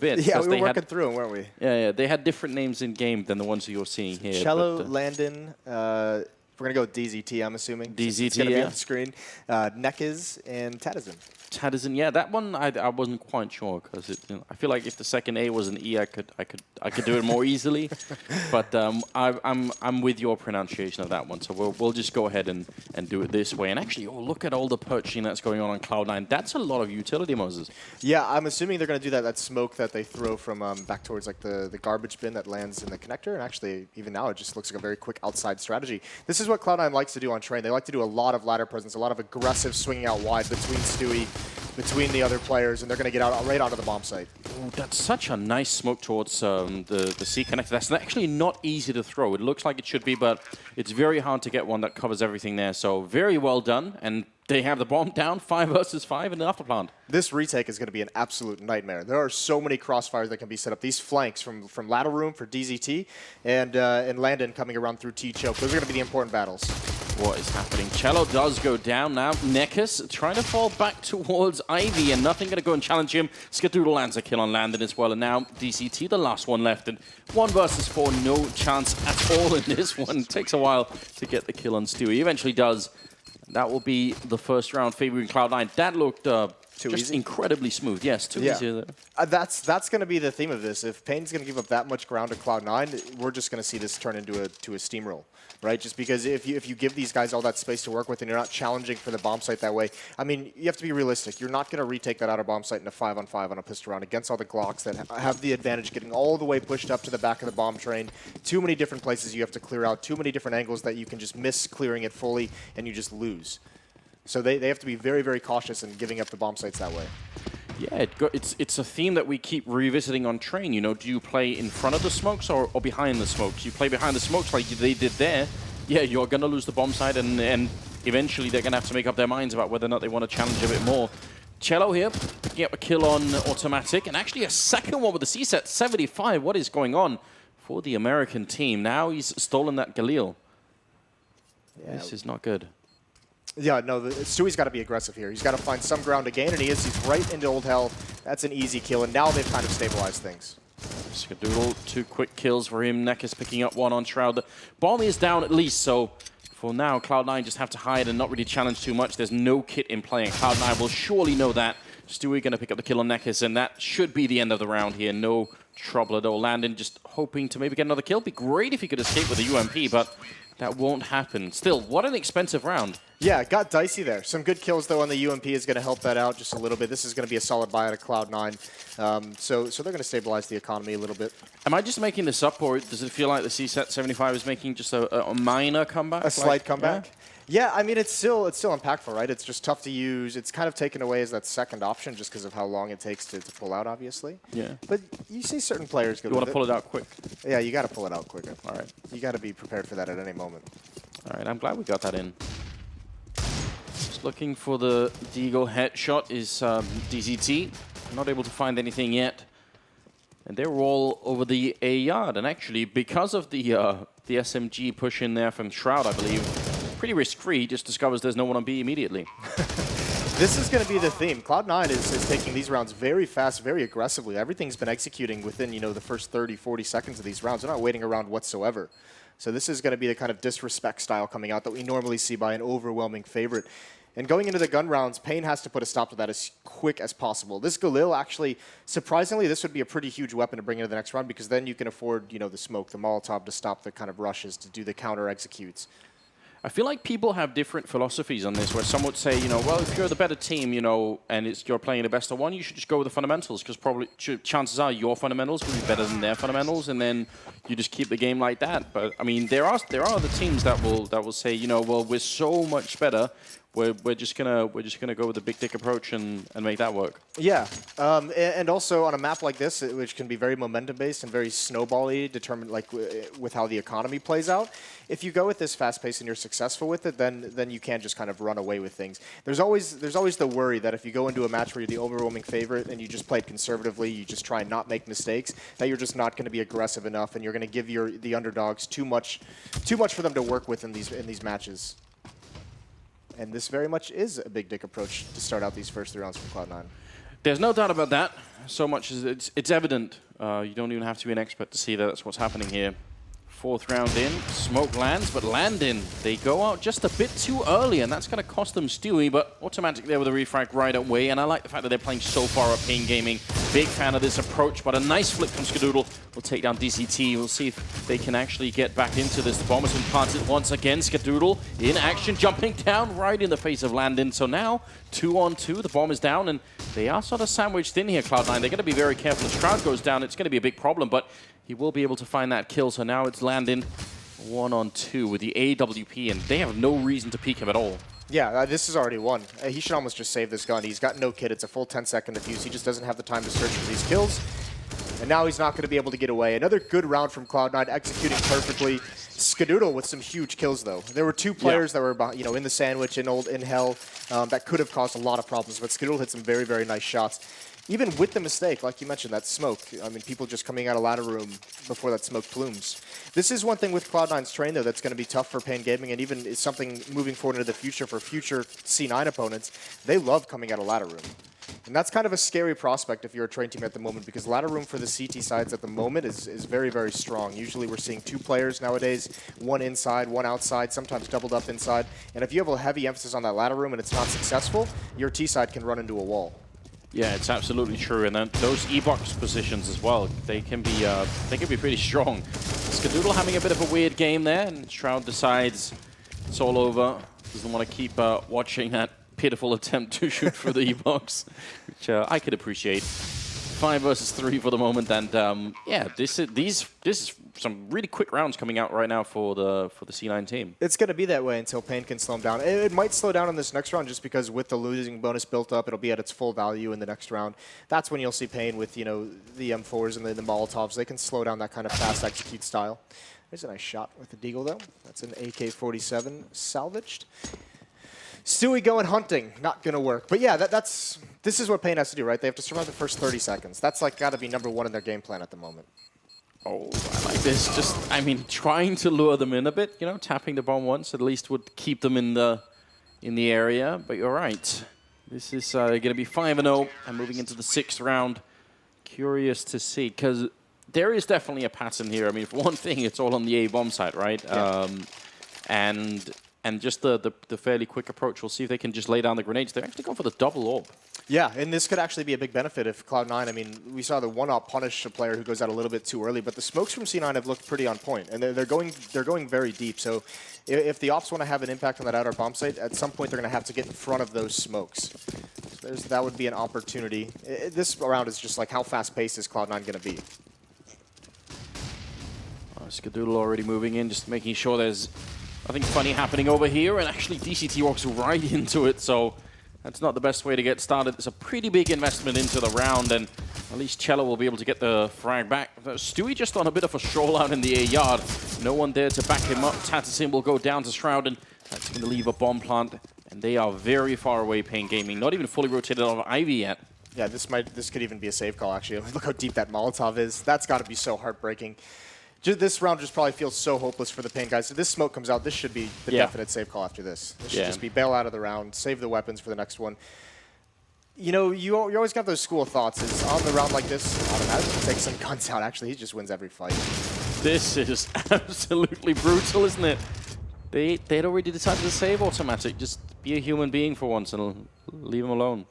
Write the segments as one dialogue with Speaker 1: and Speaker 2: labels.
Speaker 1: bit.
Speaker 2: Yeah, we were working through them, weren't we?
Speaker 1: Yeah, they had different names in game than the ones that you're seeing here.
Speaker 2: Cello, Landon, we're going to go with DZT, I'm assuming.
Speaker 1: DZT,
Speaker 2: it's going to be on the screen. Nekiz and Tadizin.
Speaker 1: Tadizin, yeah, that one I wasn't quite sure because I feel like if the second A was an E, I could do it more easily. But I'm with your pronunciation of that one, so we'll just go ahead and do it this way. And actually, look at all the purchasing that's going on Cloud9. That's a lot of utility, Moses.
Speaker 2: Yeah, I'm assuming they're going to do that smoke that they throw from back towards like the garbage bin that lands in the connector. And actually, even now, it just looks like a very quick outside strategy. This is what Cloud9 likes to do on train. They like to do a lot of ladder presence, a lot of aggressive swinging out wide between Stewie, between the other players, and they're going to get out right onto the bomb site.
Speaker 1: Ooh, that's such a nice smoke towards the C connector. That's actually not easy to throw. It looks like it should be, but it's very hard to get one that covers everything there. So very well done, and they have the bomb down, 5 versus 5 in the upper plant.
Speaker 2: This retake is going to be an absolute nightmare. There are so many crossfires that can be set up. These flanks from ladder room for DZT and Landon coming around through T-Choke. Those are going to be the important battles.
Speaker 1: What is happening? Cello does go down now. Nekiz trying to fall back towards Ivy, and nothing going to go and challenge him. Skadoodle lands a kill on Landon as well, and now DCT, the last one left. And 1 versus 4, no chance at all in this one. It takes a while to get the kill on Stewie. He eventually does. That will be the first round favoring Cloud9. That looked just
Speaker 2: easy?
Speaker 1: Incredibly smooth. Yes, too easy.
Speaker 2: That's going to be the theme of this. If paiN's going to give up that much ground to Cloud9, we're just going to see this turn into a steamroll, right? Just because if you give these guys all that space to work with and you're not challenging for the bomb site that way, I mean, you have to be realistic. You're not going to retake that outer bomb site in a 5-on-5 on a pistol round against all the Glocks that have the advantage getting all the way pushed up to the back of the bomb train. Too many different places you have to clear out, too many different angles that you can just miss clearing it fully and you just lose. So they have to be very, very cautious in giving up the bomb sites that way.
Speaker 1: Yeah, it's a theme that we keep revisiting on train. You know, do you play in front of the smokes or behind the smokes? You play behind the smokes like they did there. Yeah, you're going to lose the bomb site, and eventually they're going to have to make up their minds about whether or not they want to challenge a bit more. Cello here, picking up a kill on Automatic, and actually a second one with the C-set, 75. What is going on for the American team? Now he's stolen that Galil. Yeah. This is not good.
Speaker 2: Yeah, no, Stewie's got to be aggressive here. He's got to find some ground to gain, and he is. He's right into Old Hell. That's an easy kill, and now they've kind of stabilized things.
Speaker 1: Skadoodle, 2 quick kills for him. Nekiz picking up 1 on Shroud. The bomb is down at least, so for now, Cloud9 just have to hide and not really challenge too much. There's no kit in play, and Cloud9 will surely know that. Stewie going to pick up the kill on Nekiz, and that should be the end of the round here. No trouble at all. Landon just hoping to maybe get another kill. Be great if he could escape with a UMP, but that won't happen. Still, what an expensive round.
Speaker 2: Yeah, it got dicey there. Some good kills, though, on the UMP is going to help that out just a little bit. This is going to be a solid buy out of Cloud9. So they're going to stabilize the economy a little bit.
Speaker 1: Am I just making this up, or does it feel like the C-set 75 is making just a minor comeback?
Speaker 2: A slight comeback? Yeah, I mean, it's still impactful, right? It's just tough to use. It's kind of taken away as that second option just because of how long it takes to pull out, obviously.
Speaker 1: Yeah.
Speaker 2: But you see certain players go
Speaker 1: You want to pull it out quick?
Speaker 2: Yeah, you got to pull it out quicker.
Speaker 1: All right.
Speaker 2: You got to be prepared for that at any moment.
Speaker 1: All right, I'm glad we got that in. Just looking for the Deagle headshot is DZT. Not able to find anything yet. And they're all over the A yard. And actually, because of the SMG push in there from Shroud, I believe, pretty risk-free, just discovers there's no one on B immediately.
Speaker 2: This is going to be the theme. Cloud9 is taking these rounds very fast, very aggressively. Everything's been executing within, the first 30, 40 seconds of these rounds. They're not waiting around whatsoever. So this is going to be the kind of disrespect style coming out that we normally see by an overwhelming favorite. And going into the gun rounds, paiN has to put a stop to that as quick as possible. This Galil, actually, surprisingly, this would be a pretty huge weapon to bring into the next round because then you can afford, the smoke, the Molotov to stop the kind of rushes, to do the counter executes.
Speaker 1: I feel like people have different philosophies on this, where some would say, well, if you're the better team, and you're playing the best of one, you should just go with the fundamentals, because probably chances are your fundamentals will be better than their fundamentals, and then you just keep the game like that. But I mean, there are other teams that will say, well, we're so much better. We're just gonna go with the big dick approach and make that work.
Speaker 2: Yeah, and also on a map like this, which can be very momentum based and very snowball-y, determined like with how the economy plays out. If you go with this fast pace and you're successful with it, then you can't just kind of run away with things. There's always the worry that if you go into a match where you're the overwhelming favorite and you just play it conservatively, you just try and not make mistakes, that you're just not going to be aggressive enough, and you're going to give the underdogs too much for them to work with in these matches. And this very much is a big dick approach to start out these first 3 rounds from Cloud9.
Speaker 1: There's no doubt about that. So much as it's evident. You don't even have to be an expert to see that that's what's happening here. 4th round in, smoke lands, but Landin, they go out just a bit too early, and that's going to cost them Stewie, but automatic there with a refrag right away, and I like the fact that they're playing so far up paiN Gaming. Big fan of this approach, but a nice flip from Skadoodle will take down DCT. We'll see if they can actually get back into this. The bomb has been planted once again. Skadoodle in action, jumping down right in the face of Landin. So now, 2-on-2, the bomb is down, and they are sort of sandwiched in here, Cloud9. They're going to be very careful. If Shroud goes down, it's going to be a big problem, but he will be able to find that kill. So now it's Landin 1-on-2 with the AWP, and they have no reason to peek him at all.
Speaker 2: Yeah, this is already won. He should almost just save this gun. He's got no kit. It's a full 10-second defuse. He just doesn't have the time to search for these kills. And now he's not going to be able to get away. Another good round from Cloud9, executing perfectly. Skadoodle with some huge kills, though. There were 2 players that were, in the sandwich, in hell, that could have caused a lot of problems. But Skadoodle hit some very, very nice shots. Even with the mistake, like you mentioned, that smoke. I mean, people just coming out of ladder room before that smoke plumes. This is one thing with Cloud9's train, though, that's going to be tough for paiN Gaming, and even is something moving forward into the future for future C9 opponents. They love coming out of ladder room. And that's kind of a scary prospect if you're a train team at the moment, because ladder room for the CT sides at the moment is very, very strong. Usually we're seeing 2 players nowadays, 1 inside, 1 outside, sometimes doubled up inside. And if you have a heavy emphasis on that ladder room and it's not successful, your T side can run into a wall.
Speaker 1: Yeah, it's absolutely true, and then those E-box positions as well, they can be pretty strong. Skadoodle having a bit of a weird game there, and Shroud decides it's all over. Doesn't want to keep watching that pitiful attempt to shoot for the E-box, which I could appreciate. 5 versus 3 for the moment, and yeah, this is some really quick rounds coming out right now for the C9 team.
Speaker 2: It's going to be that way until paiN can slow him down. It might slow down in this next round just because with the losing bonus built up, it'll be at its full value in the next round. That's when you'll see paiN with the M4s and the Molotovs. They can slow down that kind of fast execute style. There's a nice shot with the Deagle though. That's an AK-47 salvaged. Stewie going hunting, not going to work. But yeah, this is what paiN has to do, right? They have to survive the first 30 seconds. That's like got to be #1 in their game plan at the moment.
Speaker 1: Oh, I like this. Just, I mean, trying to lure them in a bit, tapping the bomb once at least would keep them in the area. But you're right. This is going to be 5-0 and moving into the 6th round. Curious to see, because there is definitely a pattern here. I mean, for one thing, it's all on the A bomb side, right? Yeah. And just the fairly quick approach. We'll see if they can just lay down the grenades. They're actually going for the double orb.
Speaker 2: Yeah, and this could actually be a big benefit if Cloud9, I mean, we saw the 1-op punish a player who goes out a little bit too early, but the smokes from C9 have looked pretty on point, and they're going very deep. So if the ops want to have an impact on that outer bomb site, at some point they're going to have to get in front of those smokes. So that would be an opportunity. This round is just like how fast-paced is Cloud9 going to be?
Speaker 1: Skadoodle already moving in, just making sure there's nothing funny happening over here, and actually DCT walks right into it, so that's not the best way to get started. It's a pretty big investment into the round, and at least Cello will be able to get the frag back. Stewie just on a bit of a stroll out in the A yard. No one there to back him up. Tatasin will go down to Shroud, and that's going to leave a bomb plant, and they are very far away, paiN Gaming. Not even fully rotated out of Ivy yet. Yeah, this could even be a save call, actually. Look how deep that Molotov is. That's got to be so heartbreaking. This round just probably feels so hopeless for the paiN guys. If this smoke comes out, this should be the definite save call after this. This should just be bail out of the round, save the weapons for the next one. You know, you always got those school of thoughts. Is on the round like this, automatically take some guns out. Actually, he just wins every fight. This is absolutely brutal, isn't it? They'd already decided to save automatic. Just be a human being for once and leave them alone.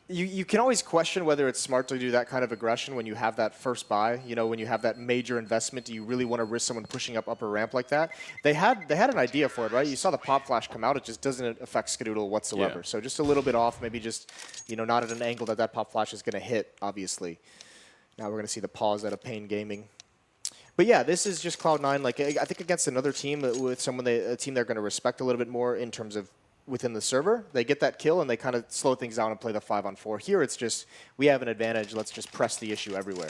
Speaker 2: You can always question whether it's smart to do that kind of aggression when you have that first buy. You know, when you have that major investment, do you really want to risk someone pushing up upper ramp like that? They had an idea for it, right? You saw the pop flash come out. It just doesn't affect Skadoodle whatsoever. Yeah. So just a little bit off, maybe just, you know, not at an angle that pop flash is going to hit, obviously. Now we're going to see the pause out of paiN Gaming. But yeah, this is just Cloud9. Like, I think against another team, with a team they're going to respect a little bit more in terms of within the server, they get that kill and they kind of slow things down and play the 5-on-4. Here it's just, we have an advantage, let's just press the issue everywhere.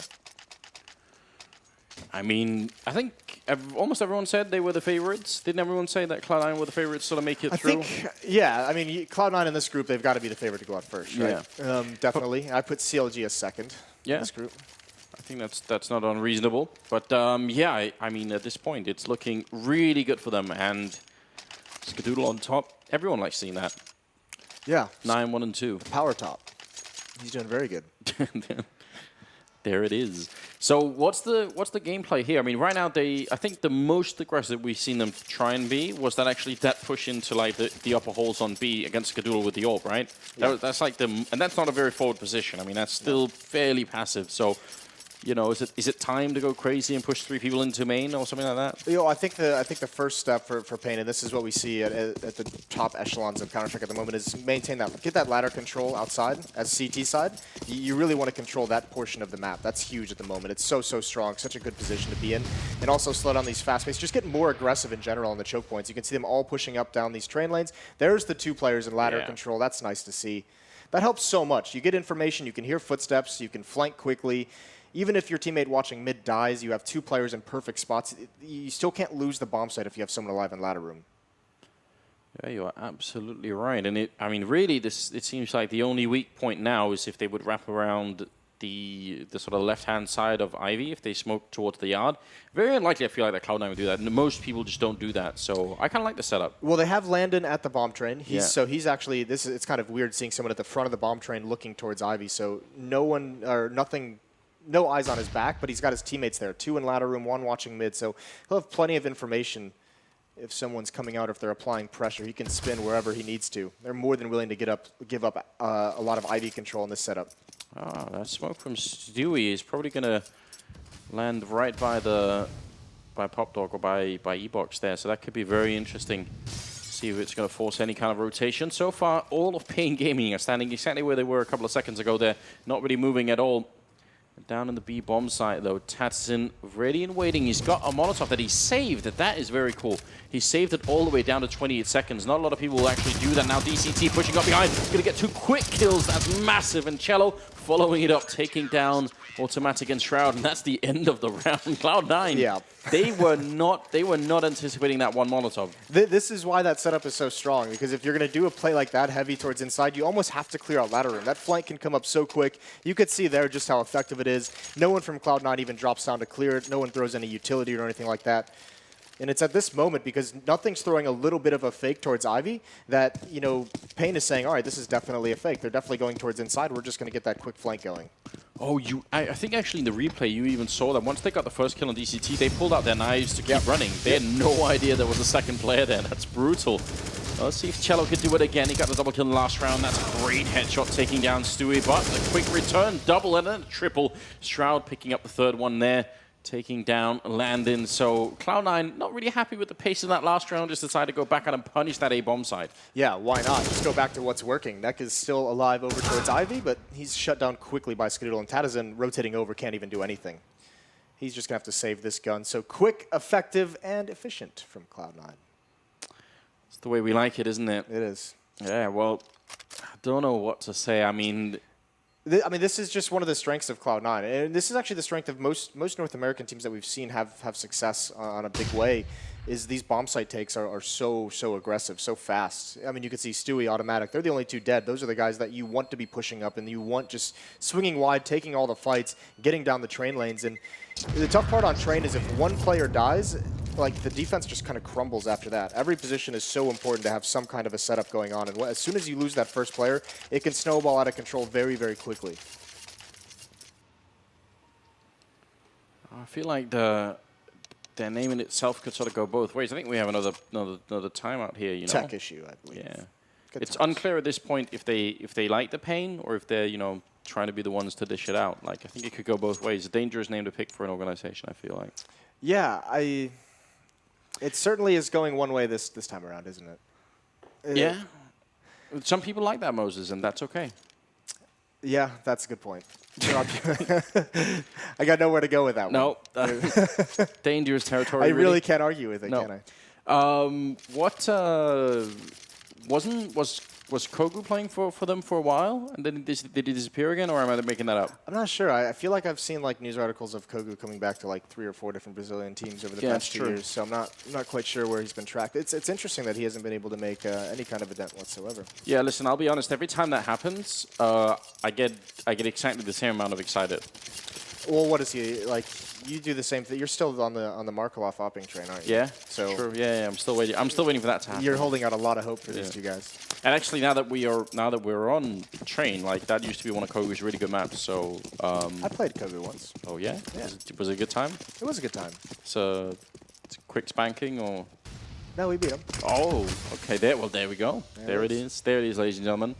Speaker 1: I mean, I think almost everyone said they were the favorites. Didn't everyone say that Cloud9 were the favorites to sort of make it through?
Speaker 2: I think, yeah, I mean, Cloud9 in this group, they've got to be the favorite to go out first, right? Yeah. Definitely. I put CLG as second in this group.
Speaker 1: I think that's not unreasonable. But yeah, I mean, at this point, it's looking really good for them. And Skadoodle on top. Everyone likes seeing that.
Speaker 2: Yeah.
Speaker 1: 9, 1, and 2.
Speaker 2: Power top. He's doing very good.
Speaker 1: There it is. So what's the gameplay here? I mean, right now I think the most aggressive we've seen them try and be was that push into like the upper holes on B against Skadoodle with the AWP, right?
Speaker 2: Yeah.
Speaker 1: That's like and that's not a very forward position. I mean, that's still fairly passive. So, you know, is it time to go crazy and push 3 people into main or something like that?
Speaker 2: You know, I think the first step for paiN, and this is what we see at the top echelons of Counter-Strike at the moment, is maintain get that ladder control outside as CT side. You really want to control that portion of the map. That's huge at the moment. It's so strong, such a good position to be in, and also slow down these fast pace. Just get more aggressive in general on the choke points. You can see them all pushing up down these train lanes. There's the 2 players in ladder control. That's nice to see. That helps so much. You get information. You can hear footsteps. You can flank quickly. Even if your teammate watching mid dies, you have 2 players in perfect spots. You still can't lose the bomb site if you have someone alive in ladder room.
Speaker 1: Yeah, you are absolutely right. And I mean, really, it seems like the only weak point now is if they would wrap around the sort of left-hand side of Ivy, if they smoke towards the yard. Very unlikely, I feel like, that Cloud9 would do that. And most people just don't do that. So I kind of like the setup.
Speaker 2: Well, they have Landon at the bomb train. So he's actually, it's kind of weird seeing someone at the front of the bomb train looking towards Ivy. So no eyes on his back, but he's got his teammates there. 2 in ladder room, 1 watching mid. So he'll have plenty of information if someone's coming out, if they're applying pressure. He can spin wherever he needs to. They're more than willing to give up a lot of Ivy control in this setup.
Speaker 1: Ah, that smoke from Stewie is probably going to land right by PopDog or by E-Box there. So that could be very interesting. See if it's going to force any kind of rotation. So far, all of paiN Gaming are standing exactly where they were a couple of seconds ago there. Not really moving at all. Down in the B bomb site, though, Tatson ready and waiting. He's got a Molotov that he saved. That is very cool. He saved it all the way down to 28 seconds. Not a lot of people will actually do that. Now DCT pushing up behind. He's going to get 2 quick kills. That's massive. And Cello following it up, taking down Automatic and Shroud. And that's the end of the round. Cloud9.
Speaker 2: Yeah.
Speaker 1: They were not anticipating that 1 Molotov.
Speaker 2: This is why that setup is so strong, because if you're going to do a play like that, heavy towards inside, you almost have to clear out ladder room. That flank can come up so quick. You could see there just how effective it is. No one from Cloud9 even drops down to clear it. No one throws any utility or anything like that. And it's at this moment, because nothing's throwing a little bit of a fake towards Ivy, that, you know, paiN is saying, all right, this is definitely a fake. They're definitely going towards inside. We're just going to get that quick flank going.
Speaker 1: Oh, I think actually in the replay you even saw that once they got the first kill on DCT, they pulled out their knives to keep running. They had no idea there was a second player there. That's brutal. Let's see if Cello could do it again. He got the double kill in the last round. That's a great headshot taking down Stewie, but a quick return, double and then a triple. Shroud picking up the 3rd one there, taking down Landon. So Cloud9 not really happy with the pace of that last round, just decided to go back out and punish that A-bomb side. Yeah,
Speaker 2: why not? Just go back to what's working. Neck is still alive over towards Ivy, but he's shut down quickly by Skadoodle, and Tatazin rotating over can't even do anything. He's just going to have to save this gun. So quick, effective, and efficient from Cloud9.
Speaker 1: It's the way we like it, isn't it?
Speaker 2: It is.
Speaker 1: Yeah, well, I don't know what to say. I mean,
Speaker 2: this is just one of the strengths of Cloud9, and this is actually the strength of most North American teams that we've seen have success on a big way. Is these bomb site takes are so aggressive, so fast. I mean, you can see Stewie, Automatic. They're the only 2 dead. Those are the guys that you want to be pushing up, and you want just swinging wide, taking all the fights, getting down the train lanes. And the tough part on train is if 1 player dies, like the defense just kind of crumbles after that. Every position is so important to have some kind of a setup going on, and as soon as you lose that first player, it can snowball out of control very quickly.
Speaker 1: I feel like their name in itself could sort of go both ways. I think we have another timeout here. You know,
Speaker 2: tech issue, I believe.
Speaker 1: Yeah, it's unclear at this point if they like the paiN or if they're trying to be the ones to dish it out. Like, I think it could go both ways. A dangerous name to pick for an organization, I feel like.
Speaker 2: Yeah, it certainly is going one way this time around, isn't it?
Speaker 1: Yeah. Some people like that, Moses, and that's okay.
Speaker 2: Yeah, that's a good point. I got nowhere to go with that one.
Speaker 1: No. Dangerous territory.
Speaker 2: I really can't argue with it, can
Speaker 1: I? Was Kogu playing for them for a while, and then did he disappear again, or am I making that up?
Speaker 2: I'm not sure. I feel like I've seen like news articles of Kogu coming back to like 3 or 4 different Brazilian teams over the past 2 years, so I'm not quite sure where he's been tracked. It's interesting that he hasn't been able to make any kind of a dent whatsoever.
Speaker 1: Yeah, listen, I'll be honest. Every time that happens, I get exactly the same amount of excited.
Speaker 2: Well, what is he like? You do the same thing. You're still on the Markov opping train, aren't you?
Speaker 1: Yeah.
Speaker 2: So
Speaker 1: true. Yeah, I'm still waiting. I'm still waiting for that to happen.
Speaker 2: You're holding out a lot of hope for these 2 guys.
Speaker 1: And actually, now that we're on Train, like that used to be one of Kogu's really good maps. So
Speaker 2: I played Kogu once.
Speaker 1: oh yeah,
Speaker 2: Yeah.
Speaker 1: Was it a good time?
Speaker 2: It was a good time.
Speaker 1: So it's a quick spanking or?
Speaker 2: No, we beat him.
Speaker 1: Oh, okay. There we go. There it is. There it is, ladies and gentlemen.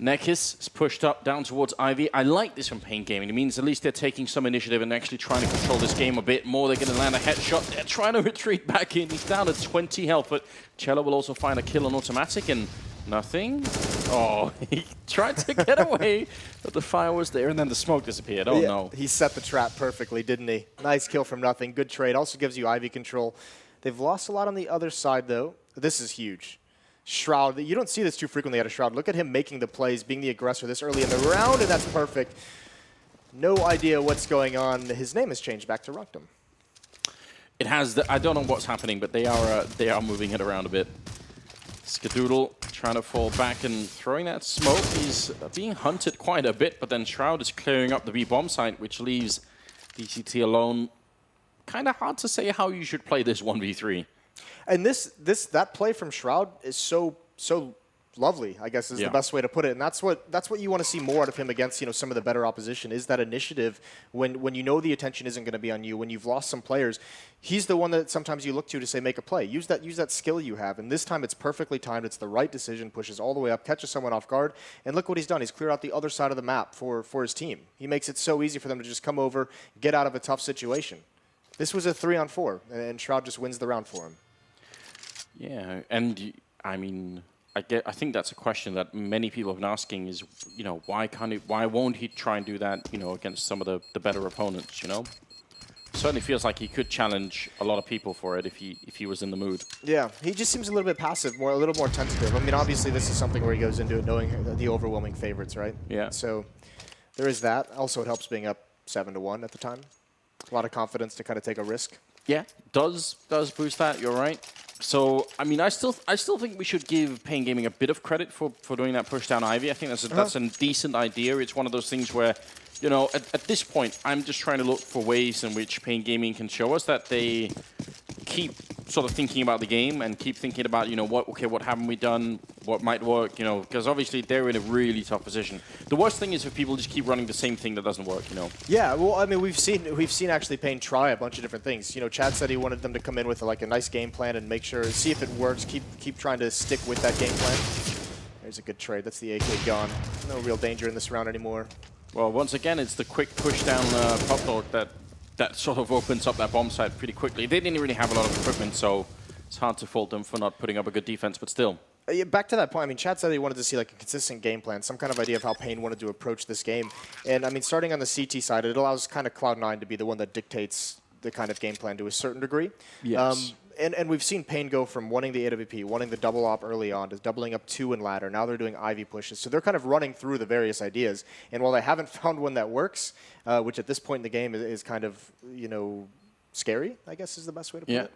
Speaker 1: Nekis is pushed up down towards Ivy. I like this from paiN Gaming. It means at least they're taking some initiative and actually trying to control this game a bit more. They're going to land a headshot. They're trying to retreat back in. He's down to 20 health, but Cello will also find a kill on automatic and nothing. Oh, he tried to get away, but the fire was there and then the smoke disappeared. Oh, no.
Speaker 2: He set the trap perfectly, didn't he? Nice kill from nothing. Good trade. Also gives you Ivy control. They've lost a lot on the other side, though. This is huge. Shroud, you don't see this too frequently out of Shroud. Look at him making the plays, being the aggressor this early in the round, and that's perfect. No idea what's going on. His name has changed back to Runkdom.
Speaker 1: It has. I don't know what's happening, but they are moving it around a bit. Skadoodle trying to fall back and throwing that smoke. He's being hunted quite a bit, but then Shroud is clearing up the B bomb site, which leaves DCT alone. Kind of hard to say how you should play this 1v3.
Speaker 2: And that play from Shroud is so lovely, I guess is the best way to put it. And that's what you want to see more out of him against some of the better opposition, is that initiative when you know the attention isn't going to be on you, when you've lost some players. He's the one that sometimes you look to say make a play. Use that skill you have. And this time it's perfectly timed. It's the right decision, pushes all the way up, catches someone off guard. And look what he's done. He's cleared out the other side of the map for his team. He makes it so easy for them to just come over, get out of a tough situation. This was a 3-on-4, and Shroud just wins the round for him.
Speaker 1: Yeah, and I mean, I think that's a question that many people have been asking is, why won't he try and do that, against some of the better opponents, Certainly feels like he could challenge a lot of people for it if he was in the mood.
Speaker 2: Yeah, he just seems a little bit passive, a little more tentative. I mean, obviously this is something where he goes into it knowing the overwhelming favorites, right?
Speaker 1: Yeah.
Speaker 2: So there is that. Also, it helps being up 7-1 at the time. A lot of confidence to kind of take a risk.
Speaker 1: Yeah, does boost that. You're right. So, I mean, I still think we should give paiN Gaming a bit of credit for doing that push down Ivy. I think that's a decent idea. It's one of those things where, at this point, I'm just trying to look for ways in which paiN Gaming can show us that they keep sort of thinking about the game and keep thinking about, what haven't we done, what might work, because obviously they're in a really tough position. The worst thing is if people just keep running the same thing that doesn't work,
Speaker 2: Yeah, well, I mean, we've seen actually paiN try a bunch of different things. Chad said he wanted them to come in with a nice game plan and make sure, see if it works, keep trying to stick with that game plan. There's a good trade. That's the AK gone. No real danger in this round anymore.
Speaker 1: Well, once again, it's the quick push down Pop Dog that sort of opens up that bomb site pretty quickly. They didn't really have a lot of equipment, so it's hard to fault them for not putting up a good defense, but still.
Speaker 2: Yeah, back to that point, I mean, Chad said he wanted to see a consistent game plan, some kind of idea of how paiN wanted to approach this game. And I mean, starting on the CT side, it allows kind of Cloud9 to be the one that dictates the kind of game plan to a certain degree.
Speaker 1: Yes.
Speaker 2: And we've seen paiN go from wanting the AWP, wanting the double op early on, to doubling up 2 in ladder. Now they're doing Ivy pushes. So they're kind of running through the various ideas. And while they haven't found one that works, which at this point in the game is kind of, scary, I guess is the best way to put it.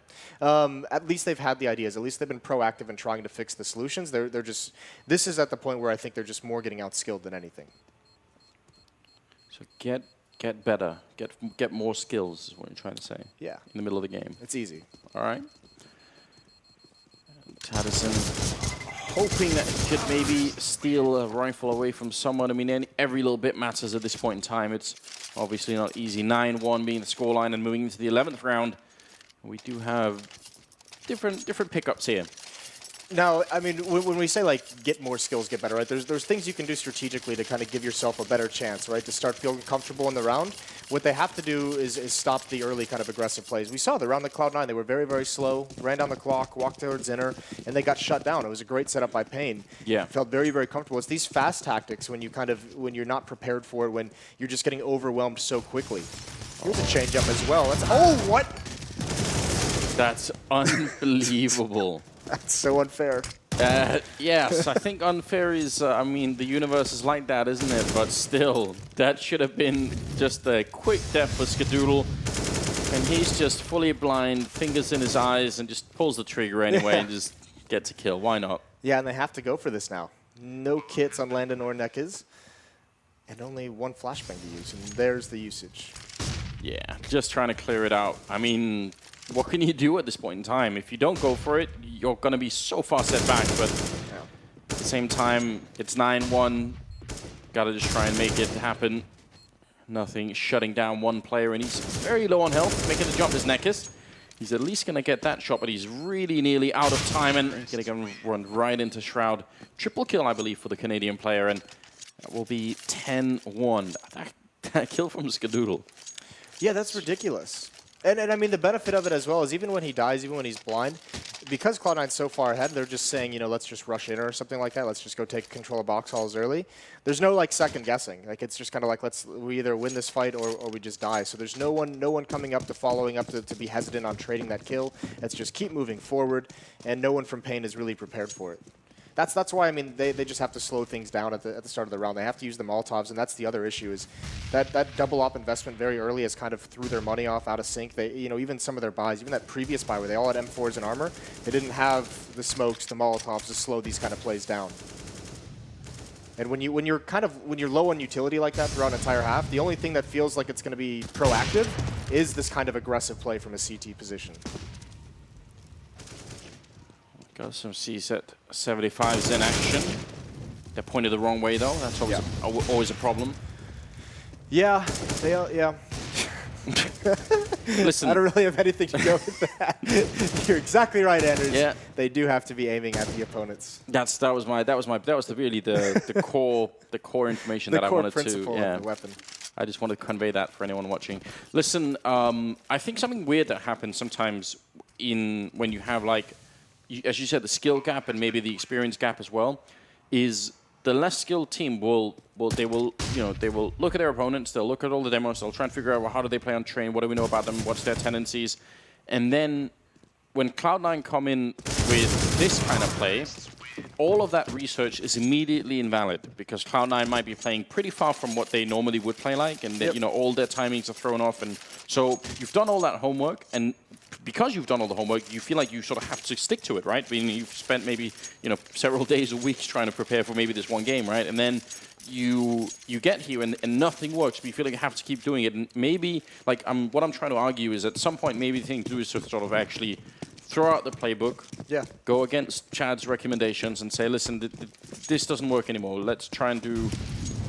Speaker 2: At least they've had the ideas. At least they've been proactive in trying to fix the solutions. They're just, this is at the point where I think they're just more getting outskilled than anything.
Speaker 1: So get better, get more skills is what you're trying to say.
Speaker 2: Yeah.
Speaker 1: In the middle of the game.
Speaker 2: It's easy.
Speaker 1: All right. Tadison hoping that he could maybe steal a rifle away from someone. I mean, every little bit matters at this point in time. It's obviously not easy. 9-1 being the scoreline and moving into the 11th round. We do have different pickups here.
Speaker 2: Now, I mean, when we say, get more skills, get better, right, there's things you can do strategically to kind of give yourself a better chance, right, to start feeling comfortable in the round. What they have to do is stop the early kind of aggressive plays. We saw the round the Cloud9, they were very, very slow, ran down the clock, walked towards inner, and they got shut down. It was a great setup by paiN.
Speaker 1: Yeah.
Speaker 2: Felt very, very comfortable. It's these fast tactics when you're not prepared for it, when you're just getting overwhelmed so quickly. Here's a change up as well. What?
Speaker 1: That's unbelievable.
Speaker 2: That's so unfair.
Speaker 1: Yes, I think unfair is, I mean, the universe is like that, isn't it? But still, that should have been just a quick death for Skadoodle. And he's just fully blind, fingers in his eyes, and just pulls the trigger anyway and just gets a kill. Why not?
Speaker 2: Yeah, and they have to go for this now. No kits on Landon or Nekis, and only one flashbang to use, and there's the usage.
Speaker 1: Yeah, just trying to clear it out. I mean, what can you do at this point in time? If you don't go for it, you're going to be so far set back. But At the same time, it's 9-1. Gotta just try and make it happen. Nothing shutting down one player, and he's very low on health. Making the jump is Nekis. He's at least gonna get that shot, but he's really nearly out of time, and he's gonna run right into Shroud. Triple kill, I believe, for the Canadian player, and that will be 10-1. That kill from Skadoodle.
Speaker 2: Yeah, that's ridiculous. And I mean, the benefit of it as well is even when he dies, even when he's blind, because Cloud9's so far ahead, they're just saying, you know, let's just rush in or something like that. Let's just go take control of box halls early. There's no, like, second guessing. Like, it's just kind of like, we either win this fight or we just die. So there's no one coming up to following up to be hesitant on trading that kill. Let's just keep moving forward, and no one from paiN is really prepared for it. That's why, I mean, they just have to slow things down at the start of the round. They have to use the Molotovs, and that's the other issue is that double op investment very early has kind of threw their money off out of sync. They, you know, even some of their buys, even that previous buy where they all had M4s and armor, they didn't have the smokes, the Molotovs to slow these kind of plays down. And when you're low on utility like that throughout an entire half, the only thing that feels like it's going to be proactive is this kind of aggressive play from a CT position.
Speaker 1: Got some CSET 75s in action. They're pointed the wrong way, though. That's always a problem.
Speaker 2: Yeah, yeah.
Speaker 1: Listen,
Speaker 2: I don't really have anything to go with that. You're exactly right, Anders.
Speaker 1: Yeah.
Speaker 2: They do have to be aiming at the opponents.
Speaker 1: that was really the core information that I wanted to.
Speaker 2: The core principle of the weapon.
Speaker 1: I just wanted to convey that for anyone watching. Listen, I think something weird that happens sometimes when you have, like, as you said, the skill gap and maybe the experience gap as well, is the less skilled team will look at their opponents, they'll look at all the demos, they'll try and figure out, well, how do they play on train, what do we know about them, what's their tendencies, and then when Cloud9 come in with this kind of play, all of that research is immediately invalid because Cloud9 might be playing pretty far from what they normally would play like, and you know, all their timings are thrown off, and so you've done all that homework, and because you've done all the homework, you feel like you sort of have to stick to it, right? I mean, you've spent maybe, you know, several days or weeks trying to prepare for maybe this one game, right? And then you get here and nothing works, but you feel like you have to keep doing it. And maybe, like, what I'm trying to argue is at some point, maybe the thing to do is to sort of actually throw out the playbook, go against Chad's recommendations and say, listen, this doesn't work anymore. Let's try and do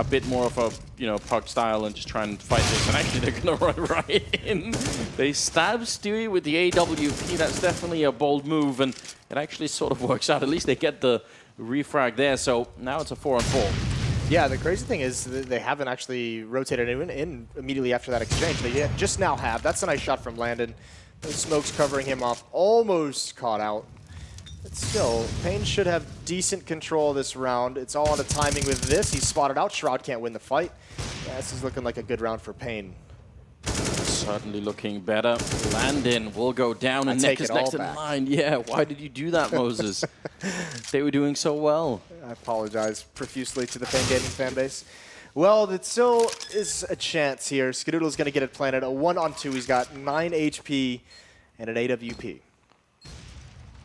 Speaker 1: a bit more of a, you know, puck style and just try and fight this. And actually, they're going to run right in. They stab Stewie with the AWP. That's definitely a bold move, and it actually sort of works out. At least they get the refrag there. So now it's a 4-on-4.
Speaker 2: Yeah, the crazy thing is they haven't actually rotated in immediately after that exchange. They just now have. That's a nice shot from Landon. The smoke's covering him off. Almost caught out. But still, paiN should have decent control this round. It's all on the timing with this. He's spotted out. Shroud can't win the fight. Yeah, this is looking like a good round for paiN.
Speaker 1: Certainly looking better. Landon will go down, and Nick is next in line. Yeah, why did you do that, Moses? They were doing so well.
Speaker 2: I apologize profusely to the paiN Gaming fan base. Well, it still is a chance here. Skadoodle's going to get it planted. A 1-on-2. He's got 9 HP and an AWP.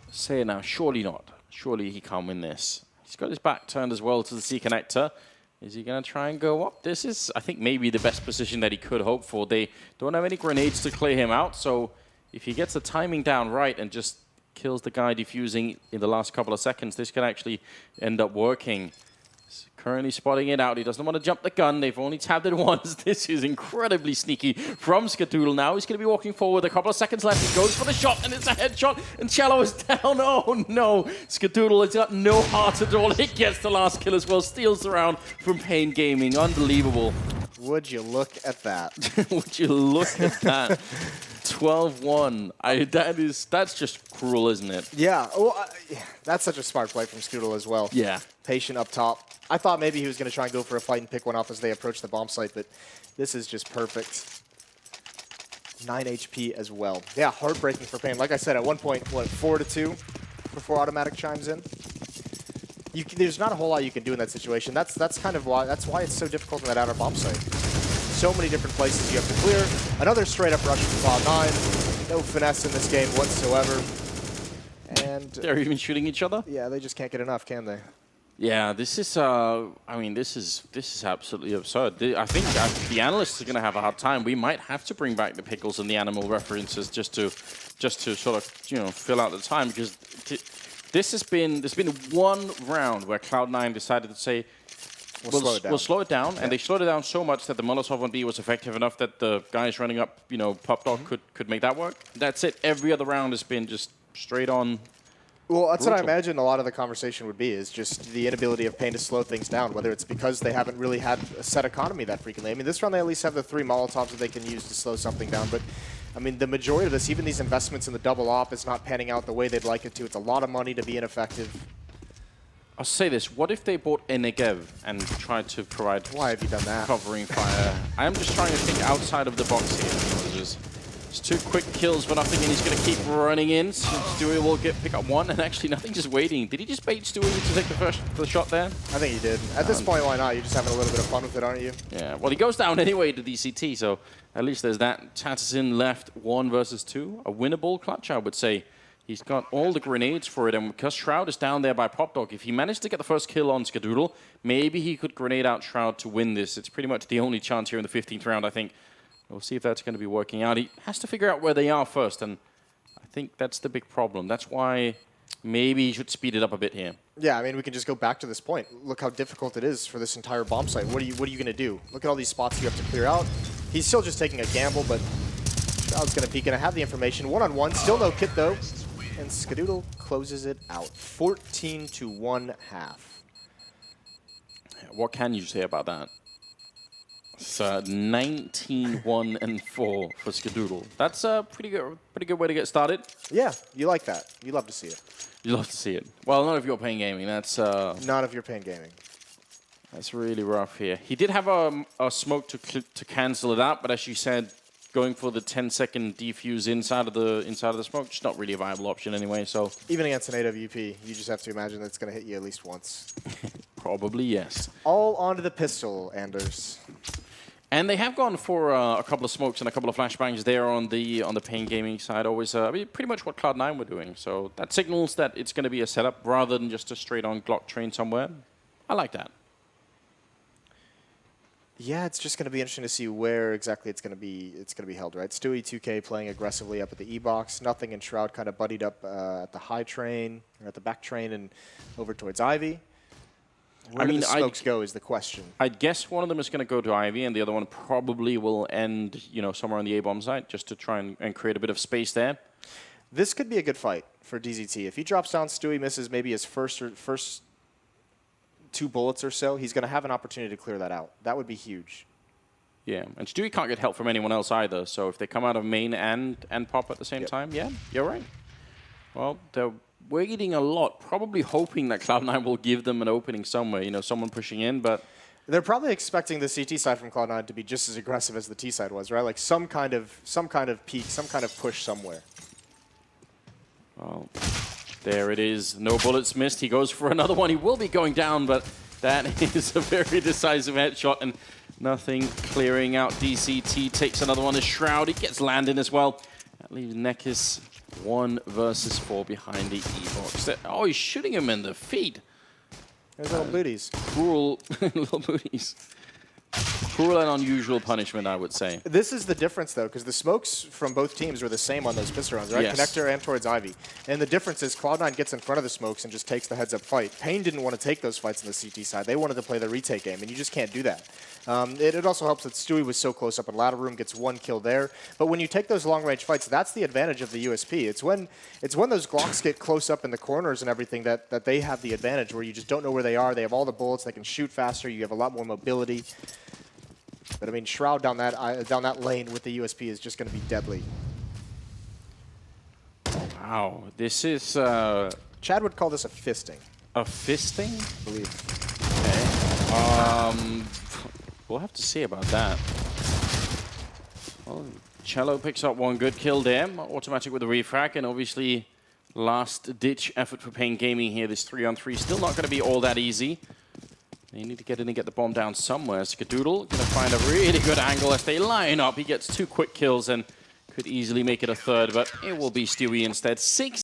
Speaker 1: Say it now, surely not. Surely he can't win this. He's got his back turned as well to the C connector. Is he going to try and go up? This is, I think, maybe the best position that he could hope for. They don't have any grenades to clear him out, so if he gets the timing down right and just kills the guy defusing in the last couple of seconds, this could actually end up working. He's currently spotting it out. He doesn't want to jump the gun. They've only tabbed it once. This is incredibly sneaky from Skadoodle. Now he's going to be walking forward. A couple of seconds left. He goes for the shot, and it's a headshot. And Cello is down. Oh, no. Skadoodle has got no heart at all. He gets the last kill as well. Steals the round from paiN Gaming. Unbelievable.
Speaker 2: Would you look at that?
Speaker 1: Would you look at that? 12-1. That's just cruel, isn't it?
Speaker 2: Yeah. Well, that's such a smart play from Skadoodle as well.
Speaker 1: Yeah.
Speaker 2: Patient up top. I thought maybe he was going to try and go for a fight and pick one off as they approach the bomb site, but this is just perfect. 9 HP as well. Yeah, heartbreaking for paiN. Like I said, at one point, what, 4-2 before automatic chimes in? There's not a whole lot you can do in that situation. That's kind of why it's so difficult in that outer bomb site. So many different places you have to clear. Another straight up rush from Cloud9. No finesse in this game whatsoever. And
Speaker 1: they're even shooting each other?
Speaker 2: Yeah, they just can't get enough, can they?
Speaker 1: Yeah, this is, I mean, this is absolutely absurd. I think the analysts are going to have a hard time. We might have to bring back the pickles and the animal references just to sort of, you know, fill out the time, because There's been one round where Cloud9 decided to say, we'll slow it down, and they slowed it down so much that the Molotov on B was effective enough that the guys running up, Pop Dog could make that work. That's it. Every other round has been just straight on.
Speaker 2: Well, that's what I imagine a lot of the conversation would be, is just the inability of paiN to slow things down, whether it's because they haven't really had a set economy that frequently. I mean, this round they at least have the 3 Molotovs that they can use to slow something down, but I mean, the majority of this, even these investments in the double op, is not panning out the way they'd like it to. It's a lot of money to be ineffective.
Speaker 1: I'll say this, what if they bought a Negev and tried to provide
Speaker 2: Why have you done that?
Speaker 1: Covering fire? I'm just trying to think outside of the box here. It's 2 quick kills for nothing, and he's going to keep running in. So Stewie will pick up 1, and actually nothing, just waiting. Did he just bait Stewie to take the shot there?
Speaker 2: I think he did. At this point, why not? You're just having a little bit of fun with it, aren't you?
Speaker 1: Yeah, well, he goes down anyway to DCT, so at least there's that. Tatterson left 1 versus 2. A winnable clutch, I would say. He's got all the grenades for it, and because Shroud is down there by Pop Dog, if he managed to get the first kill on Skadoodle, maybe he could grenade out Shroud to win this. It's pretty much the only chance here in the 15th round, I think. We'll see if that's going to be working out. He has to figure out where they are first, and I think that's the big problem. That's why maybe he should speed it up a bit here.
Speaker 2: Yeah, I mean, we can just go back to this point. Look how difficult it is for this entire bomb site. What are you going to do? Look at all these spots you have to clear out. He's still just taking a gamble, but Shroud's going to peek, and I have the information. 1-on-1, still no kit, though. And Skadoodle closes it out. 14-1 half.
Speaker 1: What can you say about that? It's 19-1-4 for Skadoodle. That's a pretty good way to get started.
Speaker 2: Yeah, you like that. You love to see it.
Speaker 1: You love to see it. Well, not if you're paiN Gaming. That's
Speaker 2: not if you're paiN Gaming.
Speaker 1: That's really rough here. He did have a smoke to cancel it out, but as you said, going for the 10-second defuse inside of the smoke, just not really a viable option anyway. So
Speaker 2: even against an AWP, you just have to imagine that it's going to hit you at least once.
Speaker 1: Probably yes.
Speaker 2: All onto the pistol, Anders.
Speaker 1: And they have gone for a couple of smokes and a couple of flashbangs there on the paiN Gaming side. Always, I mean, pretty much what Cloud9 were doing. So that signals that it's going to be a setup rather than just a straight-on Glock train somewhere. I like that.
Speaker 2: Yeah, it's just going to be interesting to see where exactly it's going to be held, right? Stewie 2K playing aggressively up at the E-box. Nothing, and Shroud kind of buddied up at the high train, or at the back train, and over towards Ivy. Where do the smokes go is the question.
Speaker 1: I'd guess one of them is going to go to Ivy, and the other one probably will end, somewhere on the A-bomb site, just to try and create a bit of space there.
Speaker 2: This could be a good fight for DZT. If he drops down, Stewie misses maybe his first 2 bullets or so, he's going to have an opportunity to clear that out. That would be huge.
Speaker 1: Yeah, and Stewie can't get help from anyone else either, so if they come out of main and pop at the same time, yeah, you're right. Well, they're waiting a lot, probably hoping that Cloud9 will give them an opening somewhere, someone pushing in, but
Speaker 2: they're probably expecting the CT side from Cloud9 to be just as aggressive as the T side was, right? Like some kind of peak, some kind of push somewhere.
Speaker 1: Well, there it is. No bullets missed. He goes for another one. He will be going down, but that is a very decisive headshot, and nothing clearing out. DCT takes another one as Shroud. He gets landed as well. That leaves Nekis 1 versus 4 behind the E-box. Oh, he's shooting him in the feet.
Speaker 2: There's little booties.
Speaker 1: Cruel little booties. Cruel and unusual punishment, I would say.
Speaker 2: This is the difference, though, because the smokes from both teams were the same on those pistol rounds, right?
Speaker 1: Yes.
Speaker 2: Connector and towards Ivy. And the difference is Cloud9 gets in front of the smokes and just takes the heads-up fight. paiN didn't want to take those fights on the CT side. They wanted to play the retake game, and you just can't do that. It also helps that Stewie was so close up in ladder room, gets 1 kill there. But when you take those long-range fights, that's the advantage of the USP. It's when those Glocks get close up in the corners and everything that they have the advantage, where you just don't know where they are. They have all the bullets. They can shoot faster. You have a lot more mobility. But I mean, Shroud down that lane with the USP is just going to be deadly.
Speaker 1: Wow, this is
Speaker 2: Chad would call this a fisting.
Speaker 1: A fisting?
Speaker 2: I believe.
Speaker 1: Okay. We'll have to see about that. Well, Cello picks up 1 good kill there. Automatic with the refrag, and obviously last-ditch effort for paiN Gaming here. This 3-on-3 still not going to be all that easy. They need to get in and get the bomb down somewhere. Skadoodle going to find a really good angle as they line up. He gets 2 quick kills and could easily make it a third, but it will be Stewie instead. 6